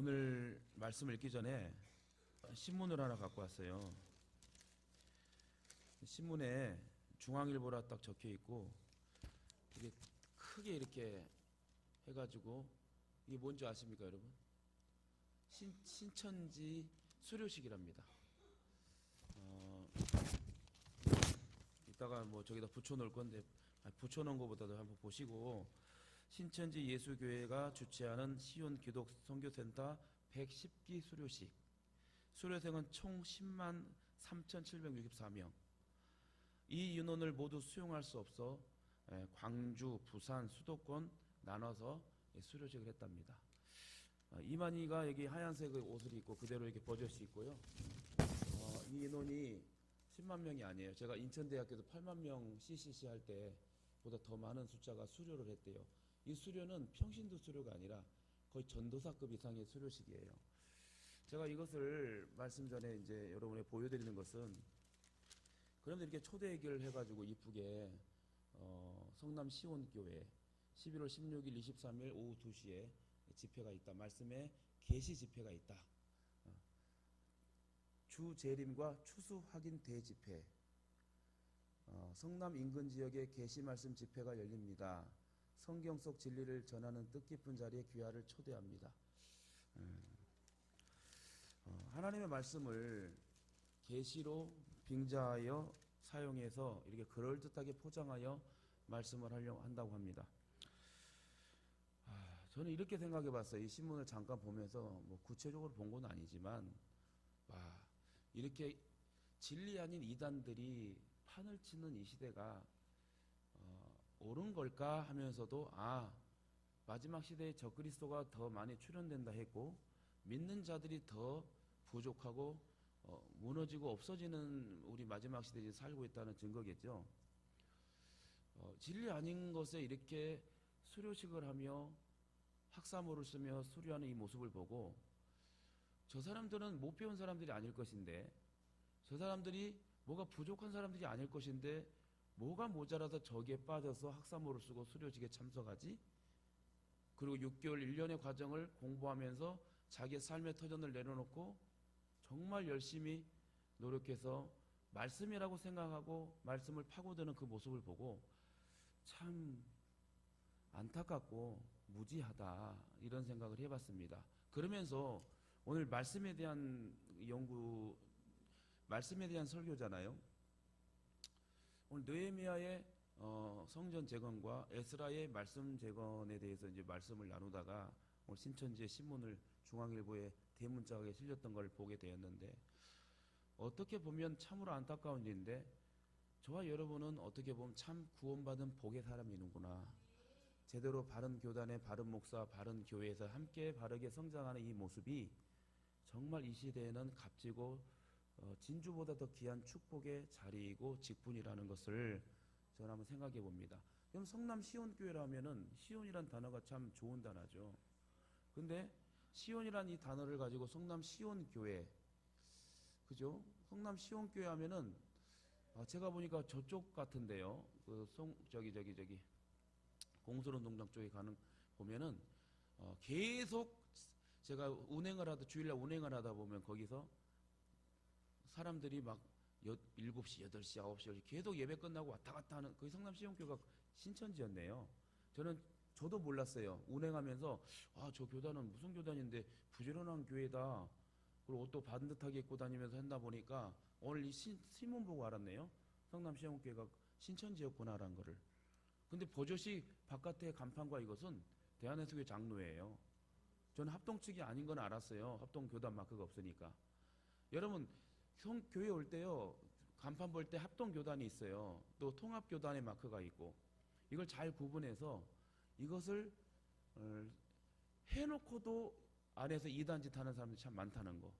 오늘 말씀을 읽기 전에 신문을 하나 갖고 왔어요. 신문에 중앙일보라 딱 적혀 있고 이게 크게 이렇게 해가지고 이게 뭔지 아십니까, 여러분? 신천지 수료식이랍니다. 이따가 뭐 저기다 붙여놓을 건데 붙여놓은 것보다도 한번 보시고, 신천지 예수교회가 주최하는 시온 기독 선교센터 110기 수료식. 수료생은 총 10만 3,764명. 이 인원을 모두 수용할 수 없어 광주, 부산, 수도권 나눠서 수료식을 했답니다. 이만희가 여기 하얀색 옷을 입고 그대로 이렇게 버젓이 있고요. 이 인원이 10만 명이 아니에요. 제가 인천대학교도 8만 명 CCC 할 때보다 더 많은 숫자가 수료를 했대요. 이 수료는 평신도 수료가 아니라 거의 전도사급 이상의 수료식이에요. 제가 이것을 말씀 전에 이제 여러분에 보여드리는 것은, 그런데 이렇게 초대 얘기를 해가지고 이쁘게 성남 시온교회 11월 16일, 23일 오후 2시에 집회가 있다. 말씀에 계시 집회가 있다. 주 재림과 추수 확인 대집회, 성남 인근 지역에 계시 말씀 집회가 열립니다. 성경 속 진리를 전하는 뜻깊은 자리에 귀하를 초대합니다. 하나님의 말씀을 계시로 빙자하여 사용해서 이렇게 그럴듯하게 포장하여 말씀을 하려고 한다고 합니다. 저는 이렇게 생각해 봤어요. 이 신문을 잠깐 보면서 뭐 구체적으로 본 건 아니지만, 이렇게 진리 아닌 이단들이 판을 치는 이 시대가 옳은 걸까 하면서도 마지막 시대에 적그리스도가 더 많이 출현된다 했고, 믿는 자들이 더 부족하고 무너지고 없어지는 우리 마지막 시대에 살고 있다는 증거겠죠. 진리 아닌 것에 이렇게 수료식을 하며 학사모를 쓰며 수료하는 이 모습을 보고, 저 사람들은 못 배운 사람들이 아닐 것인데, 저 사람들이 뭐가 부족한 사람들이 아닐 것인데 뭐가 모자라서 저기에 빠져서 학사모를 쓰고 수료식에 참석하지? 그리고 6개월 1년의 과정을 공부하면서 자기의 삶의 터전을 내려놓고 정말 열심히 노력해서 말씀이라고 생각하고 말씀을 파고드는 그 모습을 보고 참 안타깝고 무지하다, 이런 생각을 해봤습니다. 그러면서 오늘 말씀에 대한 연구, 말씀에 대한 설교잖아요. 오늘 느헤미야의 성전 재건과 에스라의 말씀 재건에 대해서 이제 말씀을 나누다가 오늘 신천지의 신문을 중앙일보에 대문짝에 실렸던 걸 보게 되었는데, 어떻게 보면 참으로 안타까운 일인데, 저와 여러분은 어떻게 보면 참 구원받은 복의 사람이는구나. 제대로 바른 교단의 바른 목사, 바른 교회에서 함께 바르게 성장하는 이 모습이 정말 이 시대에는 값지고 진주보다 더 귀한 축복의 자리이고 직분이라는 것을 저는 한번 생각해 봅니다. 그럼 성남 시온교회라면은, 시온이란 단어가 참 좋은 단어죠. 근데 시온이란 이 단어를 가지고 성남 시온교회, 그죠? 성남 시온교회 하면은 제가 보니까 저쪽 같은데요. 저기 공설운동장 쪽에 보면은 계속 제가 주일날 운행을 하다 보면 거기서 사람들이 막 7시, 8시, 9시 계속 예배 끝나고 왔다 갔다 하는, 거기 성남 시온교회가 신천지였네요. 저도 몰랐어요. 운행하면서 저 교단은 무슨 교단인데 부지런한 교회다. 그리고 옷도 반듯하게 입고 다니면서 한다 보니까 오늘 이 신문 보고 알았네요. 성남 시온교회가 신천지였구나라는 거를. 근데 버젓이 바깥에 간판과 이것은 대한예수교회 장로예요. 저는 합동 측이 아닌 건 알았어요. 합동 교단 마크가 없으니까. 여러분, 교회 올 때요, 간판 볼 때 합동 교단이 있어요. 또 통합 교단의 마크가 있고, 이걸 잘 구분해서 이것을 해놓고도 안에서 이단짓 하는 사람들이 참 많다는 거.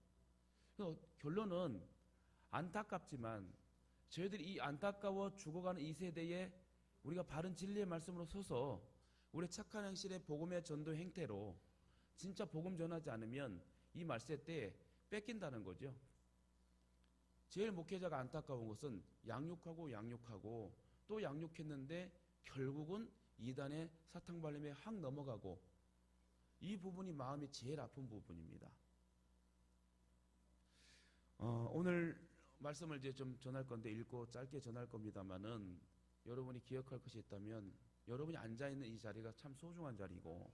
그래서 결론은 안타깝지만 저희들이 이 안타까워 죽어가는 이 세대에 우리가 바른 진리의 말씀으로 서서 우리 착한 행실의 복음의 전도 행태로 진짜 복음 전하지 않으면 이 말세 때 뺏긴다는 거죠. 제일 목회자가 안타까운 것은 양육하고 또 양육했는데 결국은 이단의 사탕발림에 확 넘어가고, 이 부분이 마음이 제일 아픈 부분입니다. 오늘 말씀을 이제 좀 전할 건데 읽고 짧게 전할 겁니다만은 여러분이 기억할 것이 있다면 여러분이 앉아있는 이 자리가 참 소중한 자리고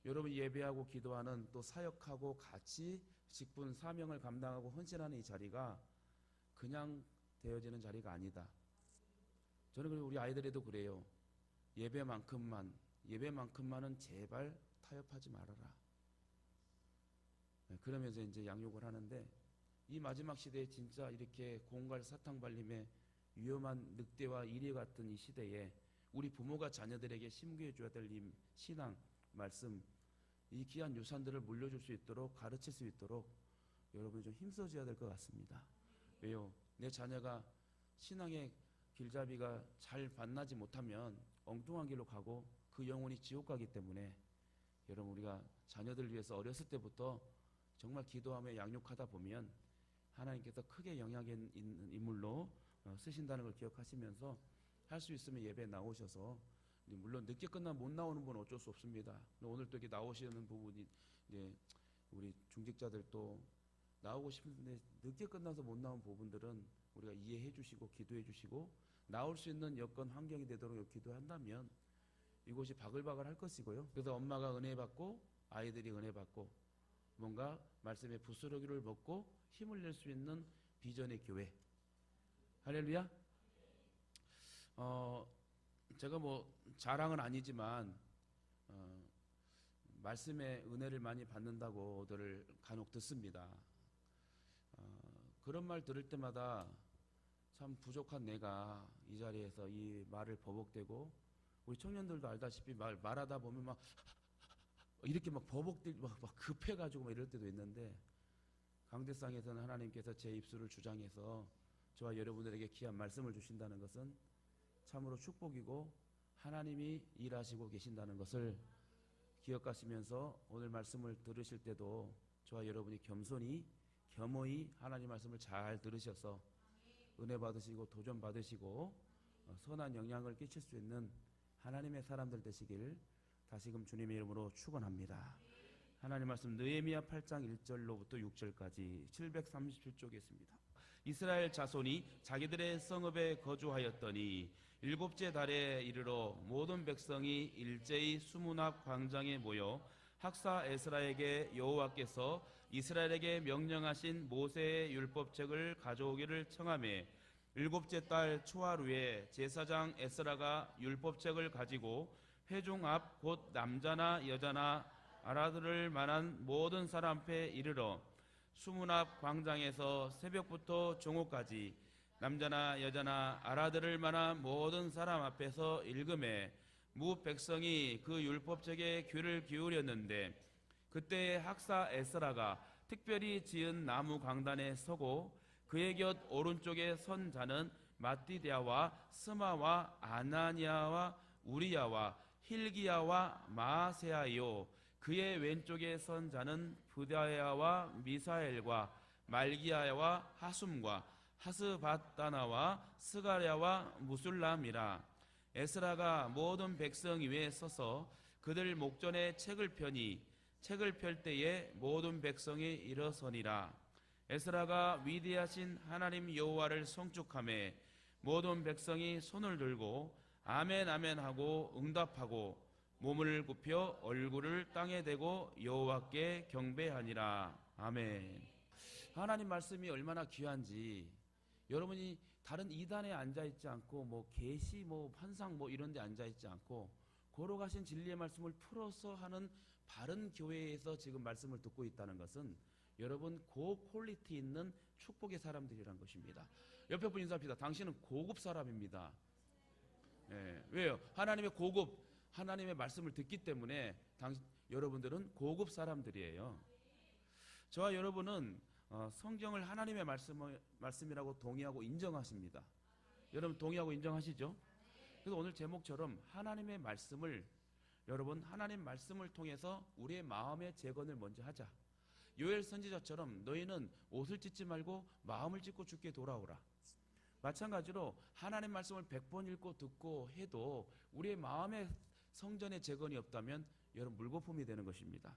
여러분이 예배하고 기도하는 또 사역하고 같이 직분 사명을 감당하고 헌신하는 이 자리가 그냥 되어지는 자리가 아니다. 저는 그리고 우리 아이들에도 그래요. 예배만큼만은 제발 타협하지 말아라. 그러면서 이제 양육을 하는데 이 마지막 시대에 진짜 이렇게 공갈 사탕 발림의 위험한 늑대와 이리 같은 이 시대에 우리 부모가 자녀들에게 심기해 줘야 될 이 신앙 말씀, 이 귀한 유산들을 물려줄 수 있도록 가르칠 수 있도록 여러분이 좀 힘써줘야 될 것 같습니다. 왜요? 내 자녀가 신앙의 길잡이가 잘 만나지 못하면 엉뚱한 길로 가고 그 영혼이 지옥 가기 때문에 여러분 우리가 자녀들 위해서 어렸을 때부터 정말 기도하며 양육하다 보면 하나님께서 크게 영향 있는 인물로 쓰신다는 걸 기억하시면서 할 수 있으면 예배 나오셔서 물론 늦게 끝나면 못 나오는 분은 어쩔 수 없습니다. 오늘 또 이렇게 나오시는 부분이 이제 우리 중직자들도 나오고 싶은데 늦게 끝나서 못 나온 부분들은 우리가 이해해 주시고 기도해 주시고 나올 수 있는 여건 환경이 되도록 기도한다면 이곳이 바글바글 할 것이고요. 그래서 엄마가 은혜 받고 아이들이 은혜 받고 뭔가 말씀의 부스러기를 먹고 힘을 낼 수 있는 비전의 교회. 할렐루야. 제가 뭐 자랑은 아니지만 말씀의 은혜를 많이 받는다고들 간혹 듣습니다. 그런 말 들을 때마다 참 부족한 내가 이 자리에서 이 말을 버벅대고 우리 청년들도 알다시피 말하다 보면 막 이렇게 막 버벅대고 막 급해가지고 막 이럴 때도 있는데 강대상에서는 하나님께서 제 입술을 주장해서 저와 여러분들에게 귀한 말씀을 주신다는 것은 참으로 축복이고 하나님이 일하시고 계신다는 것을 기억하시면서 오늘 말씀을 들으실 때도 저와 여러분이 겸허히 하나님 말씀을 잘 들으셔서 은혜 받으시고 도전 받으시고 선한 영향을 끼칠 수 있는 하나님의 사람들 되시길 다시금 주님의 이름으로 축원합니다. 하나님 말씀 느헤미야 8장 1절로부터 6절까지 737쪽에 있습니다. 이스라엘 자손이 자기들의 성읍에 거주하였더니 일곱째 달에 이르러 모든 백성이 일제히 수문 앞 광장에 모여 학사 에스라에게 여호와께서 이스라엘에게 명령하신 모세의 율법책을 가져오기를 청하매 일곱째 달 초하루에 제사장 에스라가 율법책을 가지고 회중 앞 곧 남자나 여자나 알아들을 만한 모든 사람 앞에 이르러 수문 앞 광장에서 새벽부터 종호까지 남자나 여자나 알아들을 만한 모든 사람 앞에서 읽음에 무 백성이 그 율법책에 귀를 기울였는데 그때 학사 에스라가 특별히 지은 나무 강단에 서고 그의 곁 오른쪽에 선 자는 마띠디아와 스마와 아나니아와 우리야와 힐기야와 마세아요 그의 왼쪽에 선 자는 부다야와 미사엘과 말기야와 하숨과 하스바다나와 스가랴와 무술람이라. 에스라가 모든 백성 위에 서서 그들 목전에 책을 펴니 책을 펼 때에 모든 백성이 일어서니라. 에스라가 위대하신 하나님 여호와를 송축하매 모든 백성이 손을 들고 아멘 아멘 하고 응답하고 몸을 굽혀 얼굴을 땅에 대고 여호와께 경배하니라. 아멘. 하나님 말씀이 얼마나 귀한지 여러분이 다른 이단에 앉아있지 않고 뭐 계시 뭐 환상 뭐 이런 데 앉아있지 않고 걸어가신 진리의 말씀을 풀어서 하는 바른 교회에서 지금 말씀을 듣고 있다는 것은 여러분 고퀄리티 있는 축복의 사람들이란 것입니다. 옆에 분 인사합시다. 당신은 고급 사람입니다. 네. 왜요? 하나님의 말씀을 듣기 때문에 여러분들은 고급 사람들이에요. 저와 여러분은 성경을 하나님의 말씀이라고 동의하고 인정하십니다. 여러분 동의하고 인정하시죠? 그래서 오늘 제목처럼 하나님의 말씀을 여러분 하나님 말씀을 통해서 우리의 마음의 재건을 먼저 하자. 요엘 선지자처럼 너희는 옷을 찢지 말고 마음을 찢고 주께 돌아오라. 마찬가지로 하나님 말씀을 100번 읽고 듣고 해도 우리의 마음의 성전의 재건이 없다면 여러분 물거품이 되는 것입니다.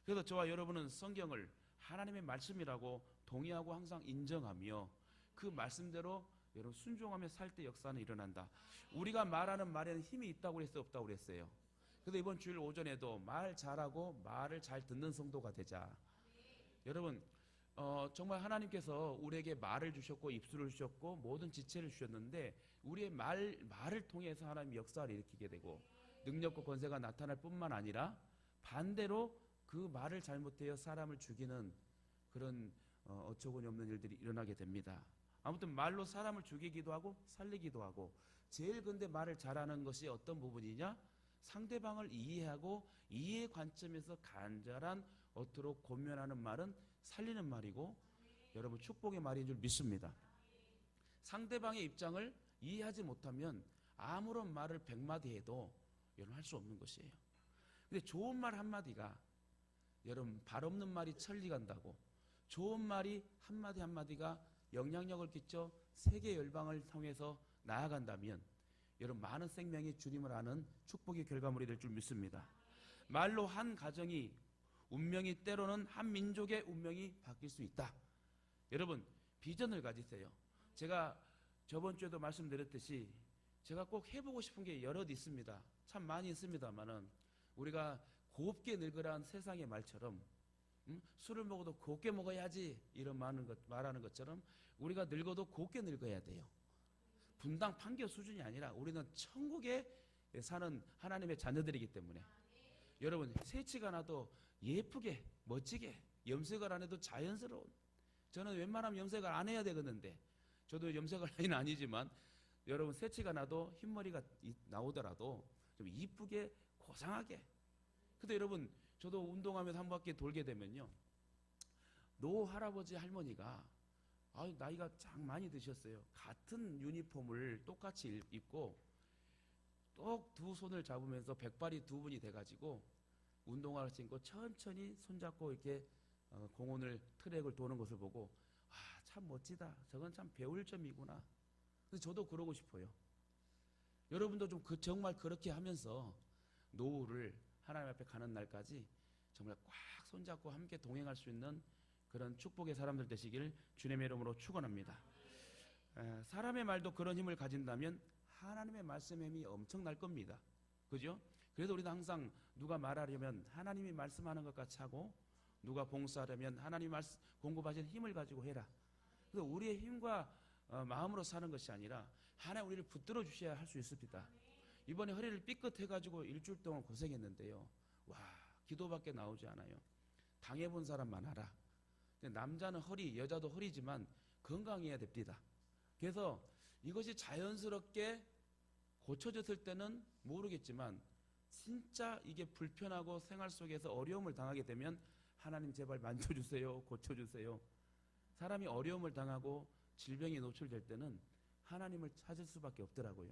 그래서 저와 여러분은 성경을 하나님의 말씀이라고 동의하고 항상 인정하며 그 말씀대로 여러분 순종하며 살 때 역사는 일어난다. 우리가 말하는 말에는 힘이 있다고 그랬어요, 없다고 그랬어요? 그래서 이번 주일 오전에도 말 잘하고 말을 잘 듣는 성도가 되자. 여러분 정말 하나님께서 우리에게 말을 주셨고 입술을 주셨고 모든 지체를 주셨는데 우리의 말을 통해서 하나님이 역사를 일으키게 되고 능력과 권세가 나타날 뿐만 아니라 반대로 그 말을 잘못하여 사람을 죽이는 그런 어처구니 없는 일들이 일어나게 됩니다. 아무튼 말로 사람을 죽이기도 하고 살리기도 하고 제일 근데 말을 잘하는 것이 어떤 부분이냐? 상대방을 이해하고 이해의 관점에서 간절한 어투로 권면하는 말은 살리는 말이고 여러분 축복의 말인 줄 믿습니다. 상대방의 입장을 이해하지 못하면 아무런 말을 100마디 해도 여러분 할 수 없는 것이에요. 근데 좋은 말 한마디가 여러분 발 없는 말이 천리 간다고 좋은 말이 한마디 한마디가 영향력을 끼쳐 세계 열방을 통해서 나아간다면 여러분 많은 생명이 주님을 아는 축복의 결과물이 될 줄 믿습니다. 말로 한 가정이 운명이 때로는 한 민족의 운명이 바뀔 수 있다. 여러분 비전을 가지세요. 제가 저번 주에도 말씀드렸듯이 제가 꼭 해보고 싶은 게 여럿 있습니다. 참 많이 있습니다만은 우리가 곱게 늙으라는 세상의 말처럼 술을 먹어도 곱게 먹어야지 이런 말하는 것처럼 우리가 늙어도 곱게 늙어야 돼요. 분당 판교 수준이 아니라 우리는 천국에 사는 하나님의 자녀들이기 때문에 여러분 새치가 나도 예쁘게 멋지게 염색을 안 해도 자연스러운 저는 웬만하면 염색을 안 해야 되겠는데 저도 염색할 나이는 아니지만 여러분 새치가 나도 흰머리가 나오더라도 좀 이쁘게 고상하게 근데 여러분 저도 운동하면서 한 바퀴 돌게 되면요 노 할아버지 할머니가 나이가 참 많이 드셨어요. 같은 유니폼을 똑같이 입고 똑 두 손을 잡으면서 백발이 두 분이 돼가지고 운동화를 신고 천천히 손잡고 이렇게 공원을 트랙을 도는 것을 보고 참 멋지다. 저건 참 배울 점이구나. 그래서 저도 그러고 싶어요. 여러분도 좀 정말 그렇게 하면서 노후를 하나님 앞에 가는 날까지 정말 꽉 손잡고 함께 동행할 수 있는 그런 축복의 사람들 되시길 주님의 이름으로 축원합니다. 사람의 말도 그런 힘을 가진다면 하나님의 말씀의 힘이 엄청날 겁니다. 그죠? 그래서 우리도 항상 누가 말하려면 하나님이 말씀하는 것 같이 하고 누가 봉사하려면 하나님이 공급하신 힘을 가지고 해라. 그래서 우리의 힘과 마음으로 사는 것이 아니라 하나님 우리를 붙들어 주셔야 할 수 있습니다. 이번에 허리를 삐끗해가지고 일주일 동안 고생했는데요. 와 기도밖에 나오지 않아요. 당해본 사람만 알아. 남자는 허리, 여자도 허리지만 건강해야 됩니다. 그래서 이것이 자연스럽게 고쳐졌을 때는 모르겠지만 진짜 이게 불편하고 생활 속에서 어려움을 당하게 되면 하나님 제발 만져주세요. 고쳐주세요. 사람이 어려움을 당하고 질병에 노출될 때는 하나님을 찾을 수밖에 없더라고요.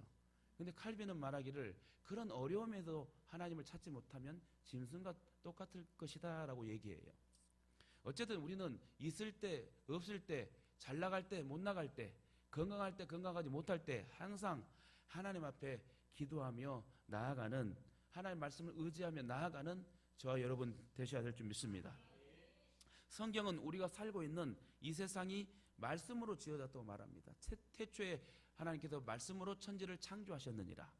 근데 칼빈은 말하기를 그런 어려움에서 하나님을 찾지 못하면 짐승과 똑같을 것이다 라고 얘기해요. 어쨌든 우리는 있을 때 없을 때 잘 나갈 때 못 나갈 때 건강할 때 건강하지 못할 때 항상 하나님 앞에 기도하며 나아가는 하나님 말씀을 의지하며 나아가는 저와 여러분 되셔야 될 줄 믿습니다. 성경은 우리가 살고 있는 이 세상이 말씀으로 지어졌다고 말합니다. 태초에 하나님께서 말씀으로 천지를 창조하셨느니라.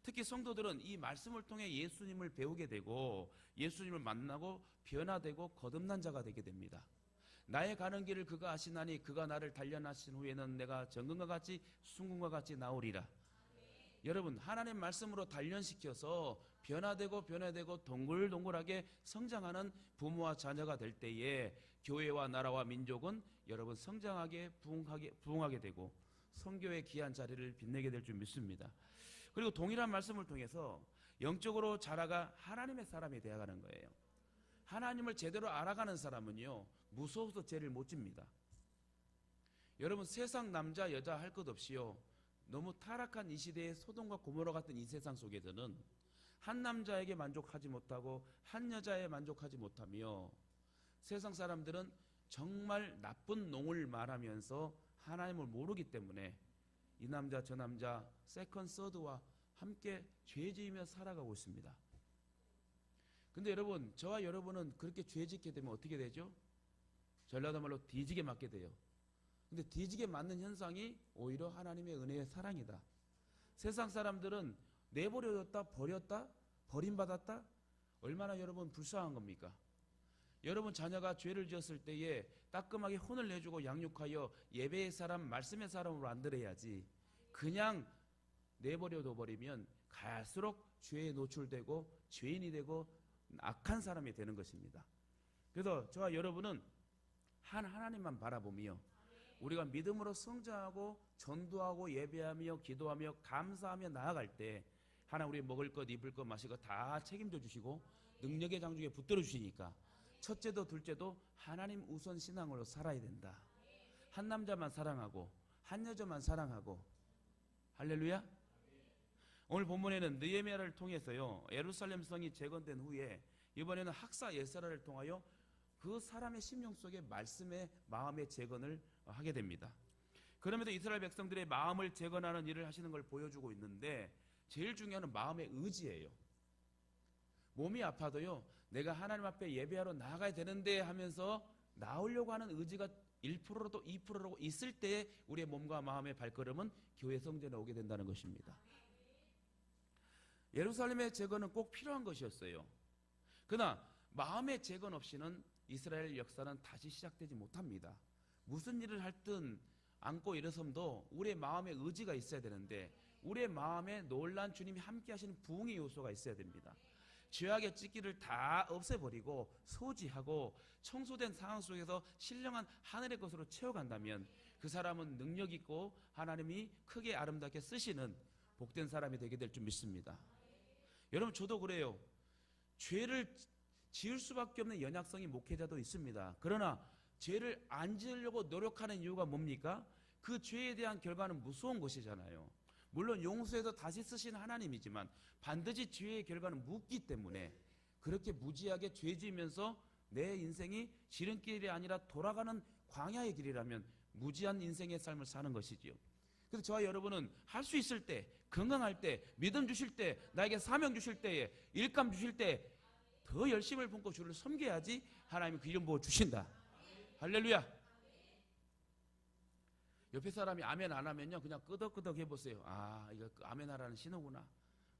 특히 성도들은 이 말씀을 통해 예수님을 배우게 되고 예수님을 만나고 변화되고 거듭난 자가 되게 됩니다. 나의 가는 길을 그가 아시나니 그가 나를 단련하신 후에는 내가 정금과 같이 순금과 같이 나오리라. 여러분 하나님 말씀으로 단련시켜서 변화되고 동글동글하게 성장하는 부모와 자녀가 될 때에 교회와 나라와 민족은 여러분 성장하게 부흥하게 되고 선교의 귀한 자리를 빛내게 될 줄 믿습니다. 그리고 동일한 말씀을 통해서 영적으로 자라가 하나님의 사람이 되어가는 거예요. 하나님을 제대로 알아가는 사람은요 무서워서 죄를 못 집니다. 여러분 세상 남자 여자 할 것 없이요 너무 타락한 이 시대의 소돔과 고모라 같은 이 세상 속에서는 한 남자에게 만족하지 못하고 한 여자에 만족하지 못하며 세상 사람들은 정말 나쁜 농을 말하면서 하나님을 모르기 때문에 이 남자 저 남자 세컨 서드와 함께 죄 지으며 살아가고 있습니다. 근데 여러분, 저와 여러분은 그렇게 죄 짓게 되면 어떻게 되죠? 전라도 말로 뒤지게 맞게 돼요. 근데 뒤지게 맞는 현상이 오히려 하나님의 은혜의 사랑이다. 세상 사람들은 내버려뒀다, 버렸다, 버림받았다, 얼마나 여러분 불쌍한 겁니까? 여러분 자녀가 죄를 지었을 때에 따끔하게 혼을 내주고 양육하여 예배의 사람, 말씀의 사람으로 만들어야지, 그냥 내버려둬 버리면 갈수록 죄에 노출되고 죄인이 되고 악한 사람이 되는 것입니다. 그래서 저와 여러분은 하나님만 바라보며 우리가 믿음으로 성장하고 전도하고 예배하며 기도하며 감사하며 나아갈 때 하나님 우리 먹을 것, 입을 것, 마실 것 다 책임져 주시고 능력의 장중에 붙들어 주시니까 첫째도 둘째도 하나님 우선 신앙으로 살아야 된다. 한 남자만 사랑하고 한 여자만 사랑하고. 할렐루야. 오늘 본문에는 느헤미야를 통해서요, 예루살렘 성이 재건된 후에 이번에는 학사 예스라를 통하여 그 사람의 심령 속에 말씀의 마음의 재건을 하게 됩니다. 그러면서 이스라엘 백성들의 마음을 재건하는 일을 하시는 걸 보여주고 있는데, 제일 중요한 건 마음의 의지예요. 몸이 아파도요, 내가 하나님 앞에 예배하러 나아가야 되는데 하면서 나오려고 하는 의지가 1%도 2%로 있을 때에 우리의 몸과 마음의 발걸음은 교회 성전에 오게 된다는 것입니다. 예루살렘의 재건은 꼭 필요한 것이었어요. 그러나 마음의 재건 없이는 이스라엘 역사는 다시 시작되지 못합니다. 무슨 일을 할든 안고 일어섬도 우리의 마음의 의지가 있어야 되는데, 우리의 마음에 놀란 주님이 함께 하시는 부흥의 요소가 있어야 됩니다. 죄악의 찌기를 다 없애버리고 소지하고 청소된 상황 속에서 신령한 하늘의 것으로 채워간다면 그 사람은 능력 있고 하나님이 크게 아름답게 쓰시는 복된 사람이 되게 될 줄 믿습니다. 여러분, 저도 그래요. 죄를 지을 수밖에 없는 연약성이 목회자도 있습니다. 그러나 죄를 안 지으려고 노력하는 이유가 뭡니까? 그 죄에 대한 결과는 무서운 것이잖아요. 물론 용서해서 다시 쓰시는 하나님이지만 반드시 죄의 결과는 묻기 때문에 그렇게 무지하게 죄 지으면서 내 인생이 지름길이 아니라 돌아가는 광야의 길이라면 무지한 인생의 삶을 사는 것이지요. 그래서 저와 여러분은 할 수 있을 때, 건강할 때, 믿음 주실 때, 나에게 사명 주실 때에, 일감 주실 때 더 열심을 품고 주를 섬겨야지 하나님이 그 이름 보고 주신다. 할렐루야. 옆에 사람이 아멘 안 하면요, 그냥 끄덕끄덕 해보세요. 아, 이거 아멘 하라는 신호구나.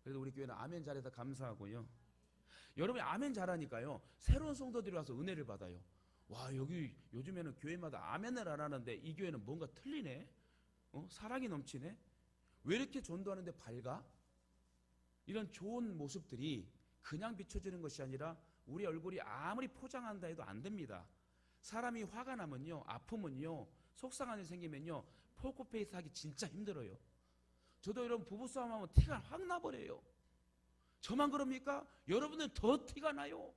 그래도 우리 교회는 아멘 잘해서 감사하고요. 여러분이 아멘 잘하니까요, 새로운 성도들이 와서 은혜를 받아요. 와, 여기 요즘에는 교회마다 아멘을 안 하는데 이 교회는 뭔가 틀리네. 사랑이 넘치네. 왜 이렇게 전도하는데 밝아? 이런 좋은 모습들이 그냥 비춰지는 것이 아니라 우리 얼굴이 아무리 포장한다 해도 안 됩니다. 사람이 화가 나면요, 아프면요, 속상한 일 생기면요, 포커페이스 하기 진짜 힘들어요. 저도 이런 부부싸움 하면 티가 확 나버려요. 저만 그럽니까? 여러분은 더 티가 나요.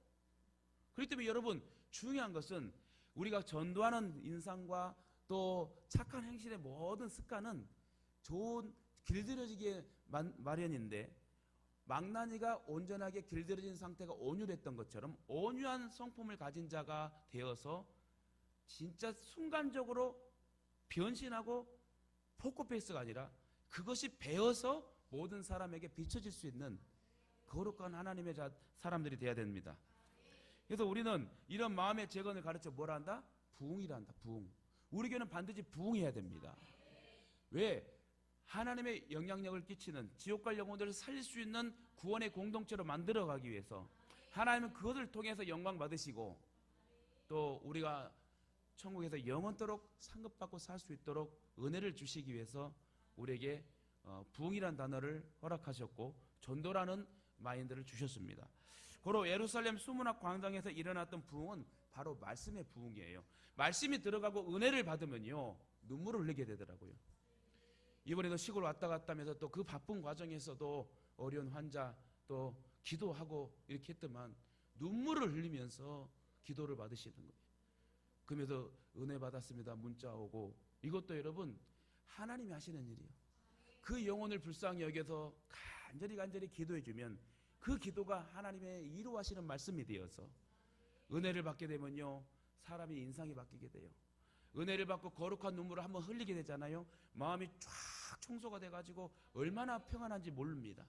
그렇기 때문에 여러분, 중요한 것은 우리가 전도하는 인상과 또 착한 행실의 모든 습관은 좋은 길들여지기에 마련인데, 망나니가 온전하게 길들여진 상태가 온유했던 것처럼 온유한 성품을 가진 자가 되어서 진짜 순간적으로 변신하고 포커페이스가 아니라 그것이 배어서 모든 사람에게 비춰질 수 있는 거룩한 하나님의 사람들이 되어야 됩니다. 그래서 우리는 이런 마음의 재건을 가르쳐 뭐라 한다? 부흥이라 한다. 부흥. 우리 교회는 반드시 부흥해야 됩니다. 왜? 하나님의 영향력을 끼치는, 지옥 갈 영혼들을 살릴 수 있는 구원의 공동체로 만들어가기 위해서 하나님은 그것을 통해서 영광 받으시고 또 우리가 천국에서 영원토록 상급받고 살 수 있도록 은혜를 주시기 위해서 우리에게 부흥이라는 단어를 허락하셨고 전도라는 마인드를 주셨습니다. 고로 예루살렘 수문학 광장에서 일어났던 부흥은 바로 말씀의 부흥이에요. 말씀이 들어가고 은혜를 받으면요, 눈물을 흘리게 되더라고요. 이번에도 시골 왔다 갔다 하면서 또 그 바쁜 과정에서도 어려운 환자 또 기도하고 이렇게 했더만 눈물을 흘리면서 기도를 받으시는 거예요. 그러면서 은혜 받았습니다 문자 오고, 이것도 여러분 하나님이 하시는 일이에요. 그 영혼을 불쌍히 여겨서 간절히 기도해 주면 그 기도가 하나님의 이루하시는 말씀이 되어서 은혜를 받게 되면요, 사람이 인상이 바뀌게 돼요. 은혜를 받고 거룩한 눈물을 한번 흘리게 되잖아요. 마음이 쫙 청소가 돼가지고 얼마나 평안한지 모릅니다.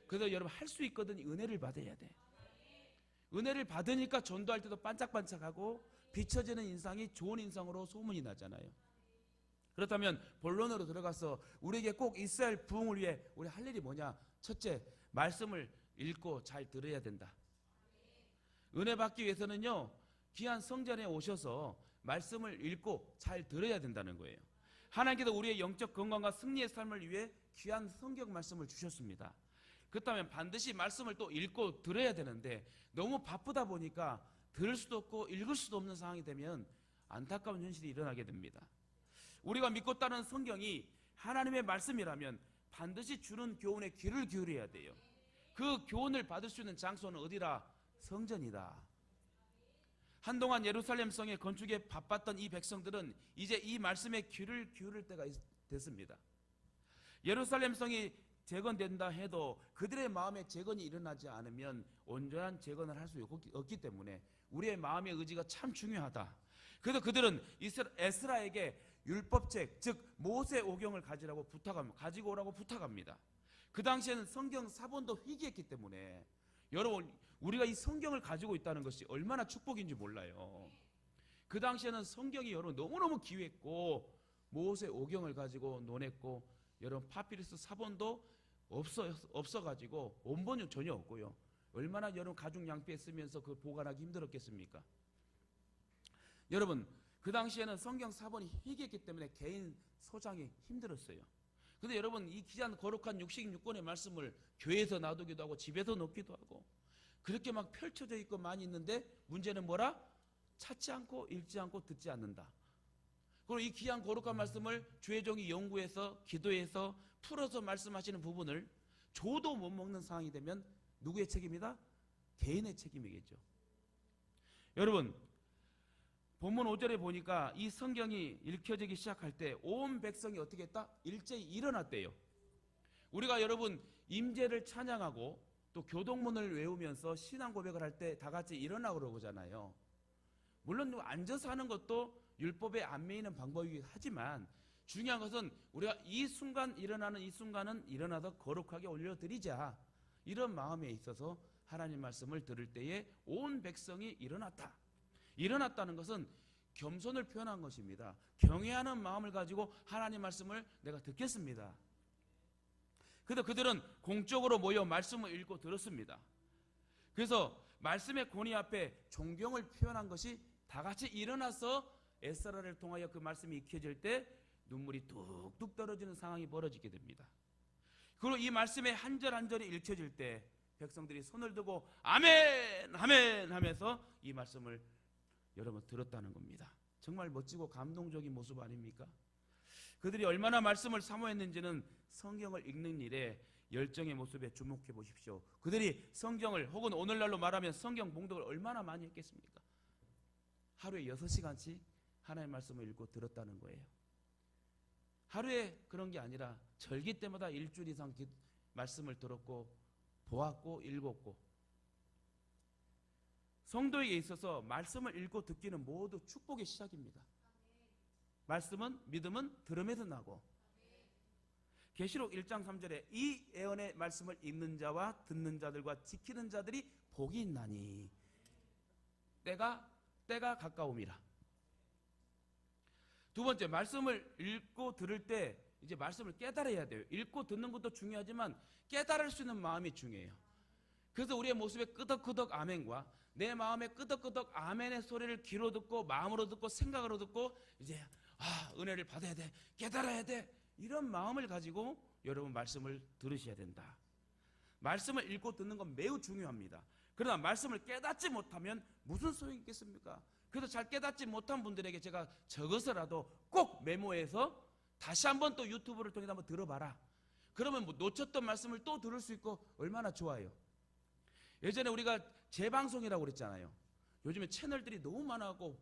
그래서 여러분 할 수 있거든. 은혜를 받아야 돼. 은혜를 받으니까 전도할 때도 반짝반짝하고 비춰지는 인상이 좋은 인상으로 소문이 나잖아요. 그렇다면 본론으로 들어가서 우리에게 꼭 있어야 할 부흥을 위해 우리 할 일이 뭐냐? 첫째, 말씀을 읽고 잘 들어야 된다. 은혜 받기 위해서는요, 귀한 성전에 오셔서 말씀을 읽고 잘 들어야 된다는 거예요. 하나님께서 우리의 영적 건강과 승리의 삶을 위해 귀한 성경 말씀을 주셨습니다. 그렇다면 반드시 말씀을 또 읽고 들어야 되는데 너무 바쁘다 보니까 들을 수도 없고 읽을 수도 없는 상황이 되면 안타까운 현실이 일어나게 됩니다. 우리가 믿고 따르는 성경이 하나님의 말씀이라면 반드시 주는 교훈에 귀를 기울여야 돼요. 그 교훈을 받을 수 있는 장소는 어디라? 성전이다. 한동안 예루살렘 성의 건축에 바빴던 이 백성들은 이제 이 말씀에 귀를 기울일 때가 됐습니다. 예루살렘 성이 재건된다 해도 그들의 마음에 재건이 일어나지 않으면 온전한 재건을 할 수 없기 때문에 우리의 마음의 의지가 참 중요하다. 그래서 그들은 에스라에게 율법책, 즉 모세 오경을 가지고 오라고 부탁합니다. 그 당시에는 성경 사본도 희귀했기 때문에 여러분, 우리가 이 성경을 가지고 있다는 것이 얼마나 축복인지 몰라요. 그 당시에는 성경이 여러분 너무너무 귀했고 모세 오경을 가지고 논했고 여러분 파피루스 사본도 없어가지고 원본이 전혀 없고요. 얼마나 여러분 가죽 양피에 쓰면서 그 보관하기 힘들었겠습니까? 여러분, 그 당시에는 성경 사본이 희귀했기 때문에 개인 소장이 힘들었어요. 근데 여러분, 이 귀한 거룩한 66권의 말씀을 교회에서 놔두기도 하고 집에서 놓기도 하고 그렇게 막 펼쳐져 있고 많이 있는데 문제는 뭐라? 찾지 않고 읽지 않고 듣지 않는다. 그리고 이 귀한 거룩한 말씀을 주의 종이 연구해서 기도해서 풀어서 말씀하시는 부분을 조도 못 먹는 상황이 되면 누구의 책임이다? 개인의 책임이겠죠. 여러분, 본문 5절에 보니까 이 성경이 읽혀지기 시작할 때 온 백성이 어떻게 했다? 일제히 일어났대요. 우리가 여러분 임재를 찬양하고 또 교동문을 외우면서 신앙 고백을 할 때 다 같이 일어나고 그러잖아요. 물론 앉아서 하는 것도 율법에 안 매이는 방법이긴 하지만 중요한 것은 우리가 이 순간 일어나는 이 순간은 일어나서 거룩하게 올려드리자, 이런 마음에 있어서 하나님 말씀을 들을 때에 온 백성이 일어났다. 일어났다는 것은 겸손을 표현한 것입니다. 경외하는 마음을 가지고 하나님 말씀을 내가 듣겠습니다. 그래서 그들은 공적으로 모여 말씀을 읽고 들었습니다. 그래서 말씀의 권위 앞에 존경을 표현한 것이 다 같이 일어나서 에스라를 통하여 그 말씀이 익혀질 때 눈물이 뚝뚝 떨어지는 상황이 벌어지게 됩니다. 그리고 이 말씀의 한 절 한 절이 읽혀질 때 백성들이 손을 들고 아멘 아멘 하면서 이 말씀을 여러분 들었다는 겁니다. 정말 멋지고 감동적인 모습 아닙니까? 그들이 얼마나 말씀을 사모했는지는 성경을 읽는 일에 열정의 모습에 주목해 보십시오. 그들이 성경을 혹은 오늘날로 말하면 성경 봉독을 얼마나 많이 했겠습니까? 하루에 6시간씩 하나님의 말씀을 읽고 들었다는 거예요. 하루에 그런 게 아니라 절기 때마다 일주일 이상 말씀을 들었고 보았고 읽었고, 성도에게 있어서 말씀을 읽고 듣기는 모두 축복의 시작입니다. 말씀은, 믿음은 들음에서 나고, 계시록 1장 3절에 이 예언의 말씀을 읽는 자와 듣는 자들과 지키는 자들이 복이 있나니 때가 가까움이라. 두 번째, 말씀을 읽고 들을 때 이제 말씀을 깨달아야 돼요. 읽고 듣는 것도 중요하지만 깨달을 수 있는 마음이 중요해요. 그래서 우리의 모습에 끄덕끄덕 아멘과 내 마음에 끄덕끄덕 아멘의 소리를 귀로 듣고 마음으로 듣고 생각으로 듣고 이제 은혜를 받아야 돼, 깨달아야 돼, 이런 마음을 가지고 여러분 말씀을 들으셔야 된다. 말씀을 읽고 듣는 건 매우 중요합니다. 그러나 말씀을 깨닫지 못하면 무슨 소용이 있겠습니까? 그래서 잘 깨닫지 못한 분들에게 제가 적어서라도 꼭 메모해서 다시 한번 또 유튜브를 통해서 한번 들어봐라. 그러면 뭐 놓쳤던 말씀을 또 들을 수 있고 얼마나 좋아요. 예전에 우리가 재방송이라고 그랬잖아요. 요즘에 채널들이 너무 많아고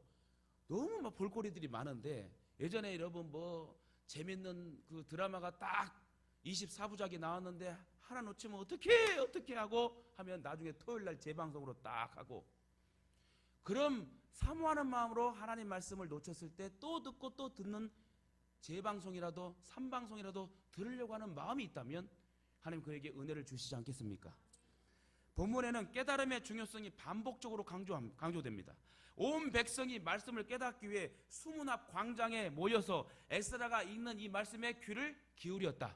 너무 막 볼거리들이 많은데, 예전에 여러분 뭐 재밌는 그 드라마가 딱 24부작이 나왔는데 하나 놓치면 어떻게 하고 하면 나중에 토요일날 재방송으로 딱 하고, 그럼 사모하는 마음으로 하나님 말씀을 놓쳤을 때 또 듣고 또 듣는 재방송이라도 3방송이라도 들으려고 하는 마음이 있다면 하나님 그에게 은혜를 주시지 않겠습니까? 본문에는 깨달음의 중요성이 반복적으로 강조됩니다. 온 백성이 말씀을 깨닫기 위해 수문 앞 광장에 모여서 에스라가 읽는 이 말씀에 귀를 기울였다.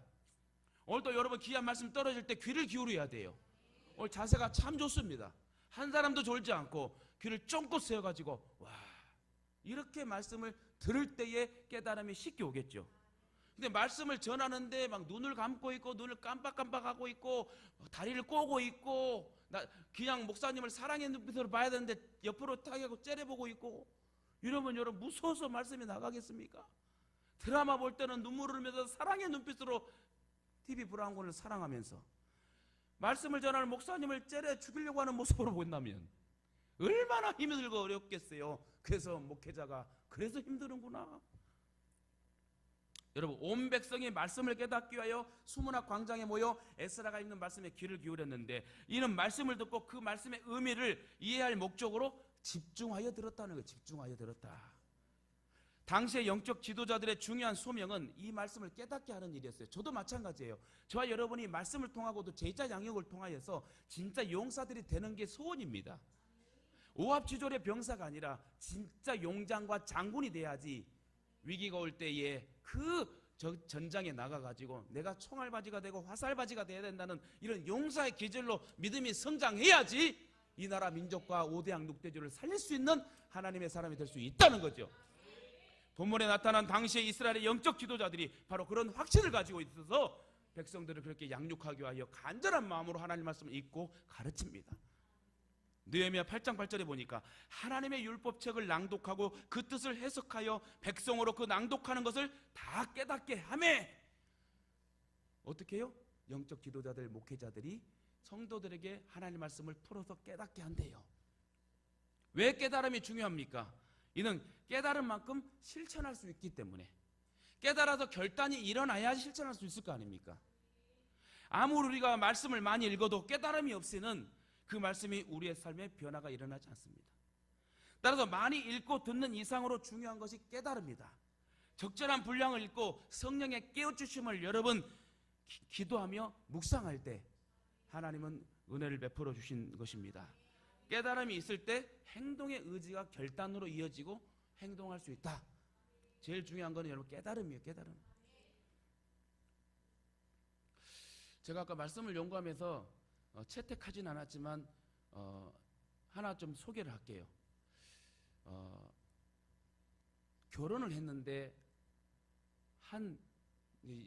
오늘도 여러분 귀한 말씀 떨어질 때 귀를 기울여야 돼요. 오늘 자세가 참 좋습니다. 한 사람도 졸지 않고 귀를 쫑긋 세워가지고 와, 이렇게 말씀을 들을 때에 깨달음이 쉽게 오겠죠. 근데 말씀을 전하는데 막 눈을 감고 있고 눈을 깜빡깜빡하고 있고 다리를 꼬고 있고 그냥 목사님을 사랑의 눈빛으로 봐야 되는데 옆으로 타고 째려보고 있고 이러면 여러분 무서워서 말씀이 나가겠습니까? 드라마 볼 때는 눈물을 흘리면서 사랑의 눈빛으로 TV 브라운관을 사랑하면서 말씀을 전하는 목사님을 째려 죽이려고 하는 모습으로 본다면 얼마나 힘들고 어렵겠어요. 그래서 목회자가 그래서 힘드는구나. 여러분 온 백성이 말씀을 깨닫기 위하여 수문 앞 광장에 모여 에스라가 읽는 말씀에 귀를 기울였는데 이는 말씀을 듣고 그 말씀의 의미를 이해할 목적으로 집중하여 들었다는 거예요. 집중하여 들었다. 당시의 영적 지도자들의 중요한 소명은 이 말씀을 깨닫게 하는 일이었어요. 저도 마찬가지예요. 저와 여러분이 말씀을 통하고도 제자 양육을 통하여서 진짜 용사들이 되는 게 소원입니다. 오합지졸의 병사가 아니라 진짜 용장과 장군이 돼야지 위기가 올 때에 그 전장에 나가가지고 내가 총알바지가 되고 화살바지가 돼야 된다는 이런 용사의 기질로 믿음이 성장해야지 이 나라 민족과 5대양 6대주를 살릴 수 있는 하나님의 사람이 될 수 있다는 거죠. 본문에 나타난 당시의 이스라엘의 영적 지도자들이 바로 그런 확신을 가지고 있어서 백성들을 그렇게 양육하기 위하여 간절한 마음으로 하나님 말씀을 읽고 가르칩니다. 느헤미야 8장 8절에 보니까 하나님의 율법책을 낭독하고 그 뜻을 해석하여 백성으로 그 낭독하는 것을 다 깨닫게 하매 어떻게 해요? 영적 지도자들, 목회자들이 성도들에게 하나님 말씀을 풀어서 깨닫게 한대요. 왜 깨달음이 중요합니까? 이는 깨달은 만큼 실천할 수 있기 때문에 깨달아서 결단이 일어나야 실천할 수 있을 거 아닙니까? 아무리 우리가 말씀을 많이 읽어도 깨달음이 없이는 그 말씀이 우리의 삶에 변화가 일어나지 않습니다. 따라서 많이 읽고 듣는 이상으로 중요한 것이 깨달음이다. 적절한 분량을 읽고 성령의 깨우치심을 여러분 기도하며 묵상할 때 하나님은 은혜를 베풀어 주신 것입니다. 깨달음이 있을 때 행동의 의지가 결단으로 이어지고 행동할 수 있다. 제일 중요한 거는 여러분 깨달음이에요. 깨달음. 제가 아까 말씀을 연구하면서 채택하진 않았지만 하나 좀 소개를 할게요. 결혼을 했는데 한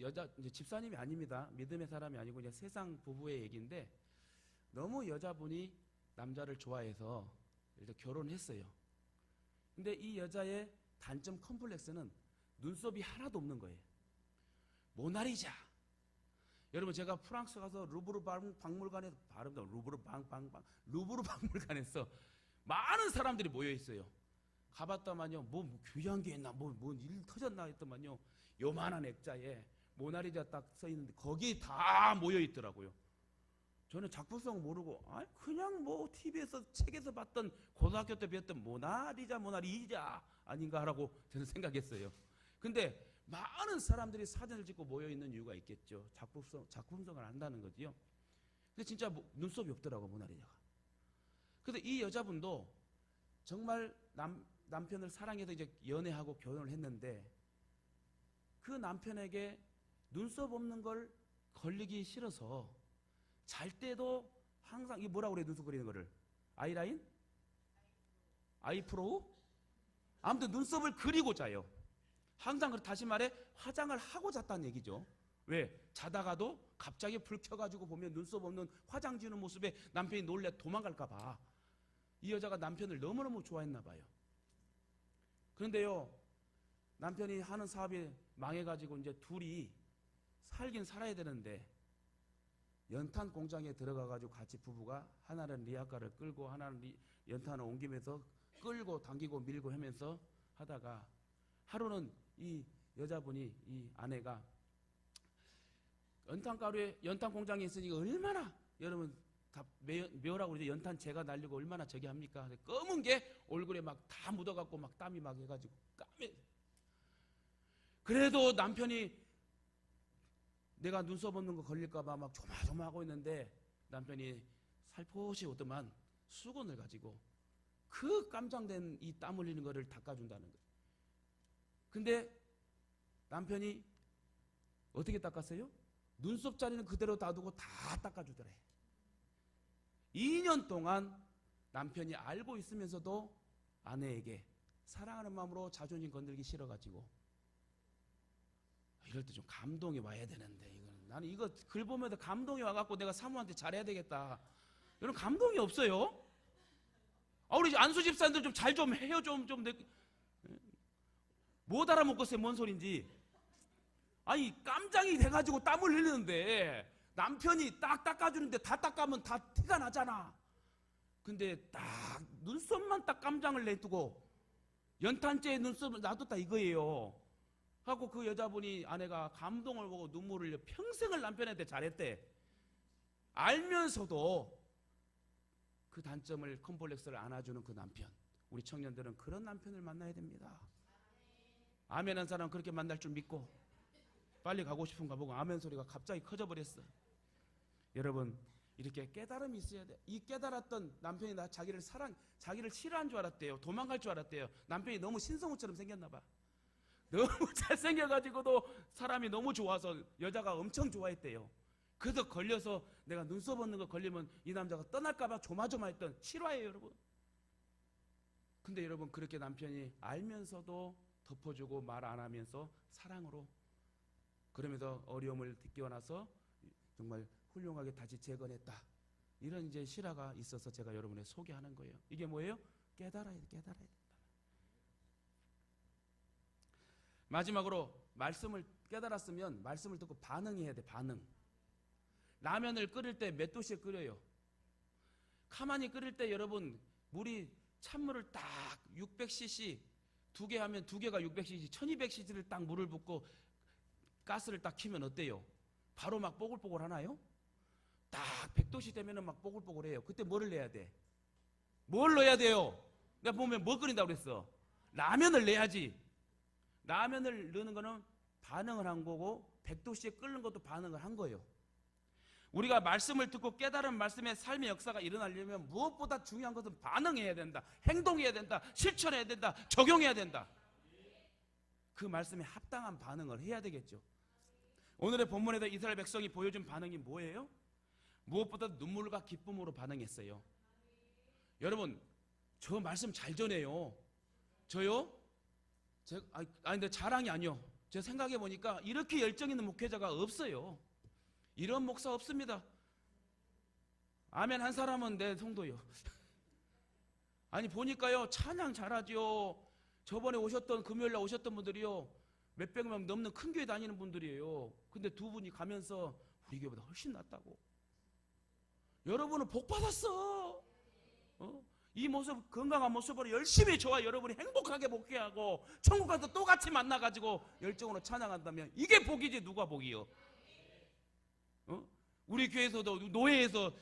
여자 이제 집사님이 아닙니다. 믿음의 사람이 아니고 이제 세상 부부의 얘기인데 너무 여자분이 남자를 좋아해서 일단 결혼했어요. 근데 이 여자의 단점 컴플렉스는 눈썹이 하나도 없는 거예요. 모나리자. 여러분 제가 프랑스 가서 루브르 박물관에 발음도 루브르 박물관에서 많은 사람들이 모여 있어요. 가봤더만요, 뭐 귀한 게 있나, 뭐 일 터졌나 했더만요, 요만한 액자에 모나리자 딱 써 있는데 거기 다 모여 있더라고요. 저는 작품성 모르고 그냥 뭐 TV에서 책에서 봤던 고등학교 때 배웠던 모나리자 아닌가라고 저는 생각했어요. 근데 많은 사람들이 사진을 찍고 모여 있는 이유가 있겠죠. 작품성을 안다는 거지요. 근데 진짜 눈썹이 없더라고 모나리자가. 근데 이 여자분도 정말 남편을 사랑해서 이제 연애하고 결혼을 했는데 그 남편에게 눈썹 없는 걸 걸리기 싫어서 잘 때도 항상 이 뭐라고 그래 눈썹 그리는 거를 아이라인? 아이프로우? 아무튼 눈썹을 그리고 자요. 항상 다시 말해 화장을 하고 잤다는 얘기죠. 왜? 자다가도 갑자기 불 켜가지고 보면 눈썹 없는 화장 지우는 모습에 남편이 놀래 도망갈까 봐. 이 여자가 남편을 너무너무 좋아했나 봐요. 그런데요, 남편이 하는 사업이 망해가지고 이제 둘이 살긴 살아야 되는데 연탄 공장에 들어가가지고 같이 부부가 하나는 리아카를 끌고 하나는 연탄을 옮기면서 끌고 당기고 밀고 하면서 하다가 하루는 이 여자분이 이 아내가 연탄 공장에 있으니까 얼마나 여러분 다 묘라고 이제 연탄 재가 날리고 얼마나 저기 합니까? 검은 게 얼굴에 막 다 묻어갖고 막 땀이 막 해가지고 까매. 그래도 남편이 내가 눈썹 없는 거 걸릴까봐 막 조마조마하고 있는데 남편이 살포시 오더만 수건을 가지고 그 깜장된 이 땀 흘리는 거를 닦아준다는 거예요. 근데 남편이 어떻게 닦았어요? 눈썹 자리는 그대로 놔두고 다 닦아주더래. 2년 동안 남편이 알고 있으면서도 아내에게 사랑하는 마음으로 자존심 건들기 싫어가지고, 이럴 때 좀 감동이 와야 되는데, 나는 이거 글 보면서 감동이 와갖고 내가 사모한테 잘해야 되겠다, 이런 감동이 없어요. 우리 안수 집사님들 좀 잘 좀 해요. 좀 못 알아먹겠어요, 뭔 소린지. 아니, 깜장이 돼가지고 땀을 흘리는데 남편이 딱 닦아주는데 다 닦아면 다 티가 나잖아. 근데 딱 눈썹만 딱 깜장을 내두고 연탄재에 눈썹을 놔뒀다 이거예요. 하고 그 여자분이, 아내가 감동을 보고 눈물을 흘려 평생을 남편한테 잘했대. 알면서도 그 단점을, 컴플렉스를 안아주는 그 남편. 우리 청년들은 그런 남편을 만나야 됩니다. 아멘 한 사람 그렇게 만날 줄 믿고 빨리 가고 싶은가 보고 아멘 소리가 갑자기 커져버렸어. 여러분, 이렇게 깨달음이 있어야 돼. 이 깨달았던 남편이 자기를 싫어한 줄 알았대요. 도망갈 줄 알았대요. 남편이 너무 신성우처럼 생겼나 봐. 너무 잘생겨가지고도 사람이 너무 좋아서 여자가 엄청 좋아했대요. 그래서 걸려서 내가 눈썹 없는 거 걸리면 이 남자가 떠날까봐 조마조마했던 실화예요, 여러분. 근데 여러분, 그렇게 남편이 알면서도 덮어주고 말 안 하면서 사랑으로, 그러면서 어려움을 끼워나서 정말 훌륭하게 다시 재건했다. 이런 이제 실화가 있어서 제가 여러분에 소개하는 거예요. 이게 뭐예요? 깨달아야 된다. 마지막으로, 말씀을 깨달았으면 말씀을 듣고 반응해야 돼. 반응. 라면을 끓일 때 몇 도씨에 끓여요? 가만히 끓일 때 여러분, 물이 찬물을 딱 600cc 두 개 하면 두 개가 600cc, 1200cc를 딱 물을 붓고 가스를 딱 켜면 어때요? 바로 막 뽀글뽀글 하나요? 딱 100도씨 되면은 막 뽀글뽀글해요. 그때 뭐를 내야 돼? 뭘 넣어야 돼요? 내가 보면 뭐 끓인다고 그랬어? 라면을 내야지. 라면을 넣는 거는 반응을 한 거고 100도씨에 끓는 것도 반응을 한 거예요. 우리가 말씀을 듣고 깨달은 말씀의 삶의 역사가 일어나려면 무엇보다 중요한 것은 반응해야 된다. 행동해야 된다. 실천해야 된다. 적용해야 된다. 그 말씀에 합당한 반응을 해야 되겠죠. 오늘의 본문에서 이스라엘 백성이 보여준 반응이 뭐예요? 무엇보다 눈물과 기쁨으로 반응했어요. 여러분, 저 말씀 잘 전해요. 저요? 근데 자랑이 아니요. 제가 생각해 보니까 이렇게 열정 있는 목회자가 없어요. 이런 목사 없습니다. 아멘 한 사람은 내 성도요. 아니, 보니까요, 찬양 잘하죠. 저번에 오셨던, 금요일날 오셨던 분들이요, 몇백 명 넘는 큰 교회 다니는 분들이에요. 근데 두 분이 가면서 우리 교회보다 훨씬 낫다고. 여러분은 복 받았어. 이 모습, 건강한 모습으로 열심히 저와 여러분이 행복하게 목회하고 천국 가서 또 같이 만나가지고 열정으로 찬양한다면 이게 복이지 누가 복이요? 우리 교회에서도 노회에서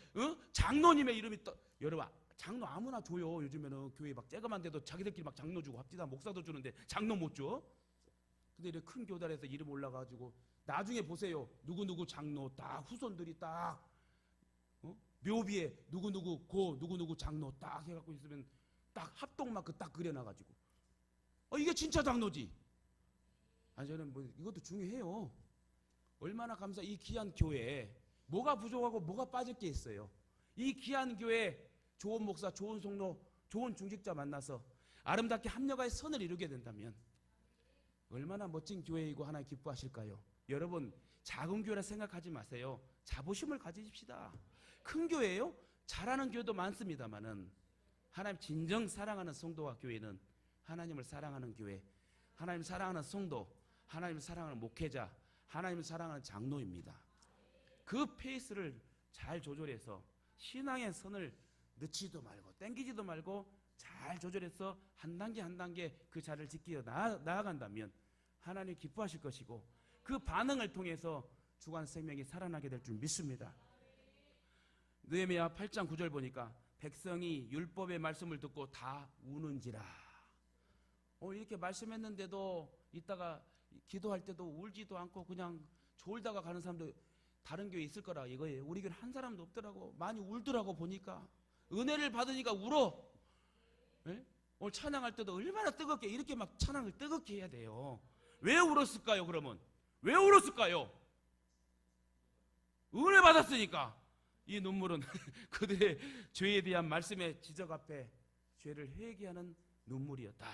장로님의 이름이 여러분, 장로 아무나 줘요. 요즘에는 교회 막 쬐그만 데도 자기들끼리 막 장로 주고 합디다 목사도 주는데 장로 못 줘. 근데 이렇게 큰 교단에서 이름 올라가지고 나중에 보세요. 누구누구 장로 딱 후손들이 딱 묘비에 누구누구 고 누구누구 장로 딱 해갖고 있으면 딱 합동마크 딱 그려놔가지고 이게 진짜 장로지. 아니, 저는 뭐 이것도 중요해요. 얼마나 감사. 이 귀한 교회에 뭐가 부족하고 뭐가 빠질 게 있어요. 이 귀한 교회에 좋은 목사, 좋은 성로, 좋은 중직자 만나서 아름답게 합력하여 선을 이루게 된다면 얼마나 멋진 교회이고 하나님 기뻐하실까요? 여러분, 작은 교회라 생각하지 마세요. 자부심을 가지십시다. 큰 교회예요? 잘하는 교회도 많습니다만은 하나님 진정 사랑하는 성도와 교회는 하나님을 사랑하는 교회, 하나님 사랑하는 성도, 하나님을 사랑하는 목회자, 하나님을 사랑하는 장로입니다. 그 페이스를 잘 조절해서 신앙의 선을 늦지도 말고 땡기지도 말고 잘 조절해서 한 단계 한 단계 그 자리를 지키어 나아간다면 하나님 기뻐하실 것이고 그 반응을 통해서 주관 생명이 살아나게 될 줄 믿습니다. 느헤미야 8장 9절 보니까 백성이 율법의 말씀을 듣고 다 우는지라. 이렇게 말씀했는데도 이따가 기도할 때도 울지도 않고 그냥 졸다가 가는 사람도 다른 교회 있을 거라 이거예요. 우리 교회 한 사람도 없더라고. 많이 울더라고. 보니까 은혜를 받으니까 울어. 예? 오늘 찬양할 때도 얼마나 뜨겁게 이렇게 막 찬양을 뜨겁게 해야 돼요. 왜 울었을까요? 그러면 왜 울었을까요? 은혜 받았으니까. 이 눈물은 그들의 죄에 대한 말씀의 지적 앞에 죄를 회개하는 눈물이었다.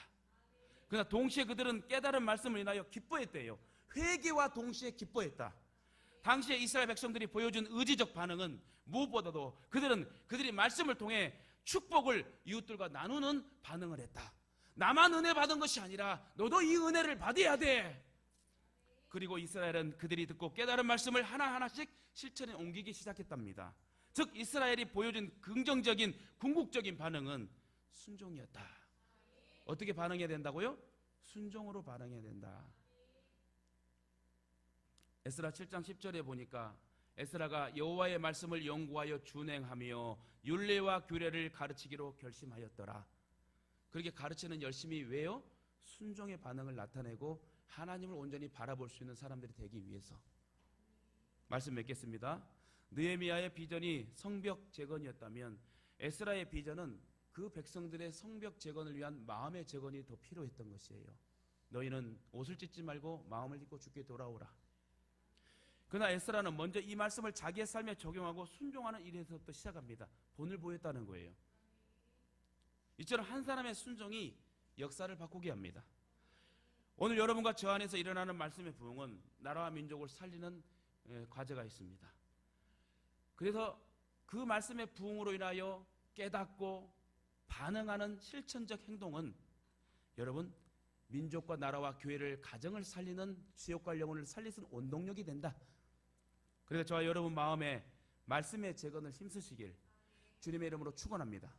그러나 동시에 그들은 깨달은 말씀을 인하여 기뻐했대요. 회개와 동시에 기뻐했다. 당시에 이스라엘 백성들이 보여준 의지적 반응은 무엇보다도 그들이 말씀을 통해 축복을 이웃들과 나누는 반응을 했다. 나만 은혜 받은 것이 아니라 너도 이 은혜를 받아야 돼. 그리고 이스라엘은 그들이 듣고 깨달은 말씀을 하나하나씩 실천에 옮기기 시작했답니다. 즉 이스라엘이 보여준 긍정적인 궁극적인 반응은 순종이었다. 어떻게 반응해야 된다고요? 순종으로 반응해야 된다. 에스라 7장 10절에 보니까 에스라가 여호와의 말씀을 연구하여 준행하며 율례와 규례를 가르치기로 결심하였더라. 그렇게 가르치는 열심히 왜요? 순종의 반응을 나타내고 하나님을 온전히 바라볼 수 있는 사람들이 되기 위해서. 말씀 맺겠습니다. 느헤미야의 비전이 성벽 재건이었다면 에스라의 비전은 그 백성들의 성벽 재건을 위한 마음의 재건이 더 필요했던 것이에요. 너희는 옷을 찢지 말고 마음을 찢고 주께 돌아오라. 그러나 에스라는 먼저 이 말씀을 자기의 삶에 적용하고 순종하는 일에서부터 시작합니다. 본을 보였다는 거예요. 이처럼 한 사람의 순종이 역사를 바꾸게 합니다. 오늘 여러분과 저 안에서 일어나는 말씀의 부흥은 나라와 민족을 살리는 과제가 있습니다. 그래서 그 말씀의 부흥으로 인하여 깨닫고 반응하는 실천적 행동은 여러분 민족과 나라와 교회를 가정을 살리는 지역과 영혼을 살릴 수 있는 원동력이 된다. 그래서 저와 여러분 마음에 말씀의 재건을 힘쓰시길 주님의 이름으로 축원합니다.